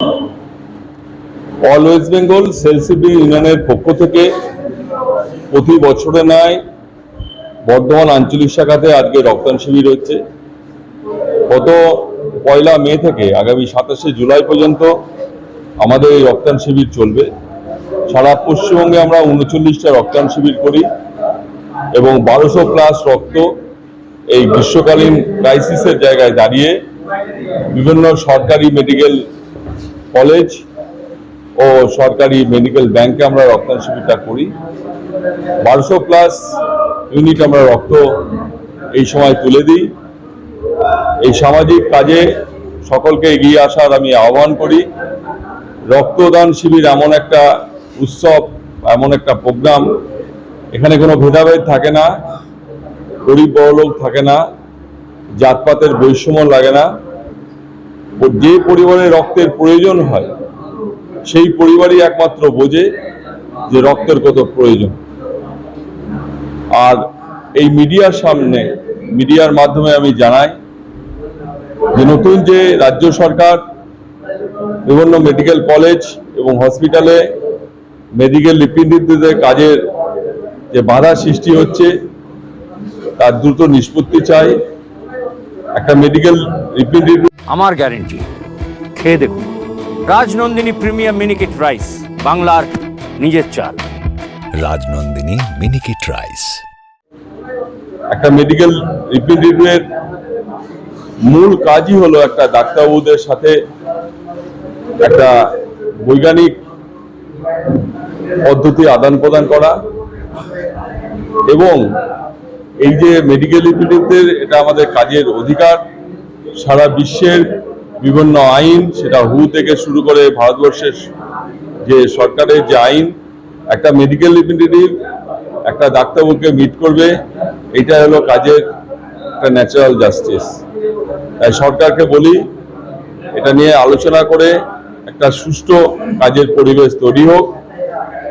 All West Bengal সেলসিপি ইউনিয়নের পক্ষ থেকে প্রতি বছরে নয় বর্ধমান আঞ্চলিক শাখাতে আজকে রক্তদান শিবির হচ্ছে। গত 1 মে থেকে আগামী 27 জুলাই পর্যন্ত আমাদের এই রক্তদান শিবির চলবে। সারা পশ্চিমবঙ্গে আমরা 39টা রক্তদান শিবির করি এবং 1200+ রক্ত এই গ্রীষ্মকালীন ক্রাইসিসের জায়গায় দাঁড়িয়ে বিভিন্ন সরকারি মেডিকেল কলেজ ও সরকারি মেডিকেল ব্যাংকে আমরা রক্তদান শিবিরটা করি। 1200+ ইউনিট আমরা রক্ত এই সময় তুলে দিই। এই সামাজিক কাজে সকলকে এগিয়ে আসার আমি আহ্বান করি। রক্তদান শিবির এমন একটা উৎসব, এমন একটা প্রোগ্রাম, এখানে কোনো ভেদাভেদ থাকে না, গরিব বড়লোক থাকে না, জাতপাতের বৈষম্য লাগে না। যে পরিবারে রক্তের প্রয়োজন হয় সেই পরিবারই একমাত্র বোঝে যে রক্তের কত প্রয়োজন। আর এই মিডিয়ার সামনে, মিডিয়ার মাধ্যমে আমি জানাই যে নতুন যে রাজ্য সরকার বিভিন্ন মেডিকেল কলেজ এবং হসপিটালে মেডিকেল রিপ্রেজেন্টেটিভদের কাজের যে বাধা সৃষ্টি হচ্ছে তার দ্রুত নিষ্পত্তি চাই। একটা মেডিকেল রিপ্রেজেন্টেটিভ আমার গ্যারেন্টি, খেয়ে দেখুন। রাজনন্দিনী প্রিমিয়াম মিনিকেট রাইস, বাংলার নিজের চাল। রাজনন্দিনী মিনিকেট রাইস। একটা মেডিকেল রিপ্রেজেন্টেটিভের মূল কাজই হলো একটা ডাক্তারবাবুদের সাথে একটা বৈজ্ঞানিক পদ্ধতি আদান প্রদান করা, এবং এই যে মেডিকেল রিপ্রেজেন্টেটিভদের এটা আমাদের কাজের অধিকার। সারা বিশ্বের বিভিন্ন আইন, সেটা হু থেকে শুরু করে ভারতবর্ষের যে সরকারের যে আইন, একটা মেডিকেল রিপ্রেজেন্টেটিভ একটা ডাক্তারবাবুকে মিট করবে, এটা হলো কাজের একটা ন্যাচারাল জাস্টিস। তাই সরকারকে বলি এটা নিয়ে আলোচনা করে একটা সুষ্ঠু কাজের পরিবেশ তৈরি হোক।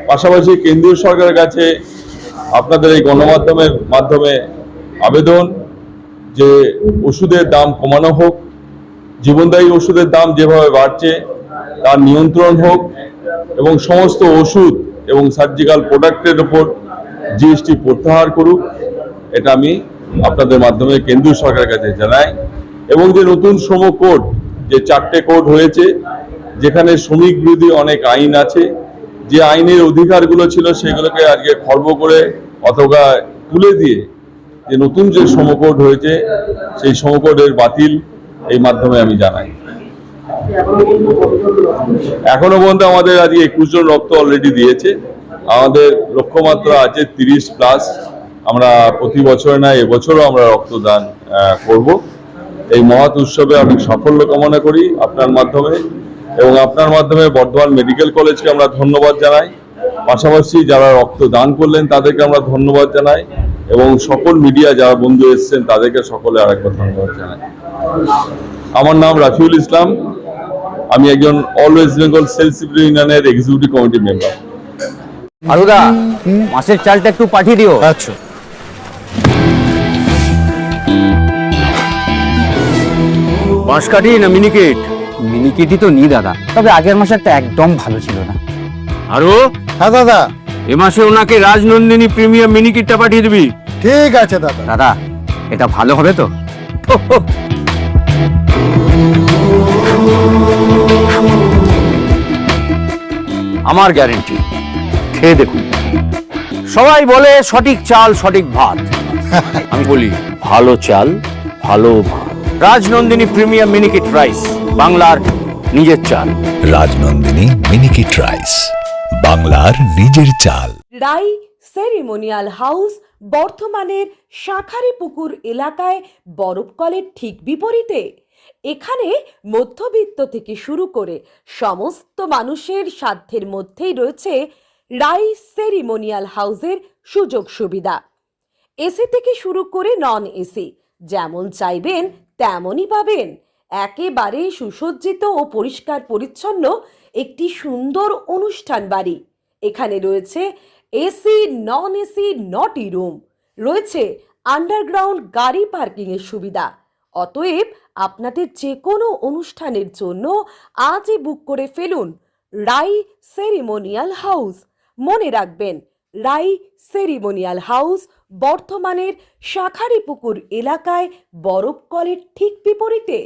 পাশাপাশি কেন্দ্রীয় সরকারের কাছে আপনাদের এই গণমাধ্যমের মাধ্যমে আবেদন যে ওষুধের দাম কমানো হোক, জীবনদায়ী ওষুধের দাম যেভাবে বাড়ছে তার নিয়ন্ত্রণ হোক, এবং সমস্ত ওষুধ এবং সার্জিক্যাল প্রোডাক্টের উপর জিএসটি প্রত্যাহার করুক। এটা আমি আপনাদের মাধ্যমে কেন্দ্রীয় সরকারের কাছে জানাই। এবং যে নতুন শ্রম কোড, যে 4টে কোড হয়েছে, যেখানে শ্রমিক বিরোধী অনেক আইন আছে, যে আইনের অধিকারগুলো ছিল সেগুলোকে আজকে খর্ব করে অথবা তুলে দিয়ে যে নতুন যে শ্রম কোড হয়েছে সেই শ্রম কোডের বাতিল এই মাধ্যমে আমি জানাই। এখনো পর্যন্ত আমাদের আজকে 21 জন রক্ত অলরেডি দিয়েছে। আমাদের লক্ষ্যমাত্রা আছে 30+। আমরা প্রতি বছরে না, এবছরও আমরা রক্তদান করব। এই মহৎ উৎসবে আমি সাফল্য কামনা করি আপনার মাধ্যমে, এবং আপনার মাধ্যমে বর্ধমান মেডিকেল কলেজকে আমরা ধন্যবাদ জানাই। পাশাপাশি যারা রক্তদান করলেন তাদেরকে আমরা ধন্যবাদ জানাই, এবং সকল মিডিয়া যারা বন্ধু এসেছেন তাদেরকে সকলে আরেকবার ধন্যবাদ জানাই। আমার নাম রাফিউল ইসলাম, আমি একজন অল ওয়েস্ট বেঙ্গল সেলসিপি ইউনিয়নের এক্সিকিউটিভ কমিটি মেম্বার। আরুদা, মাছের চালটা একটু পাঠিয়ে দিও। আচ্ছা। বাঁশকাঠি না মিনিকেট? মিনিকেটই তো নি দাদা, তবে আগের মাসেরটা একদম ভালো ছিল না। আরো হ্যাঁ দাদা, এ মাসে ওনাকে রাজনন্দিনী প্রিমিয়াম মিনিকেটটা পাঠিয়ে দিবি। ঠিক আছে দাদা। দাদা, এটা ভালো হবে তো? আমার গ্যারেন্টি, খেয়ে দেখুন। সবাই বলে সঠিক চাল সঠিক ভাত, আমি বলি ভালো চাল ভালো ভাত। রাজনন্দিনী প্রিমিয়াম মিনিকেট রাইস, বাংলার নিজের চাল। রাজনন্দিনী মিনিকেট রাইস, বাংলার নিজের চাল। রাই সেরিমোনিয়াল হাউস বর্ধমানের শাঁখারীপুকুর এলাকায় বরফকলের ঠিক বিপরীতে। এখানে মধ্যবিত্ত থেকে শুরু করে সমস্ত মানুষের সাধ্যের মধ্যেই রয়েছে রাই সেরিমোনিয়াল হাউসের সুযোগ সুবিধা। এসি থেকে শুরু করে নন এসি, যেমন চাইবেন তেমনই পাবেন। একেবারে সুসজ্জিত ও পরিষ্কার পরিচ্ছন্ন একটি সুন্দর অনুষ্ঠান বাড়ি। এখানে রয়েছে এসি, নন এসি, নটি রুম, রয়েছে আন্ডারগ্রাউন্ড গাড়ি পার্কিং এর সুবিধা। অতএব আপনাদের যে কোনো অনুষ্ঠানের জন্য আজই বুক করে ফেলুন রাই সেরিমোনিয়াল হাউস। মনে রাখবেন, রাই সেরিমোনিয়াল হাউস বর্ধমানের শাঁখারীপুকুর এলাকায় বরফকলের ঠিক বিপরীতে।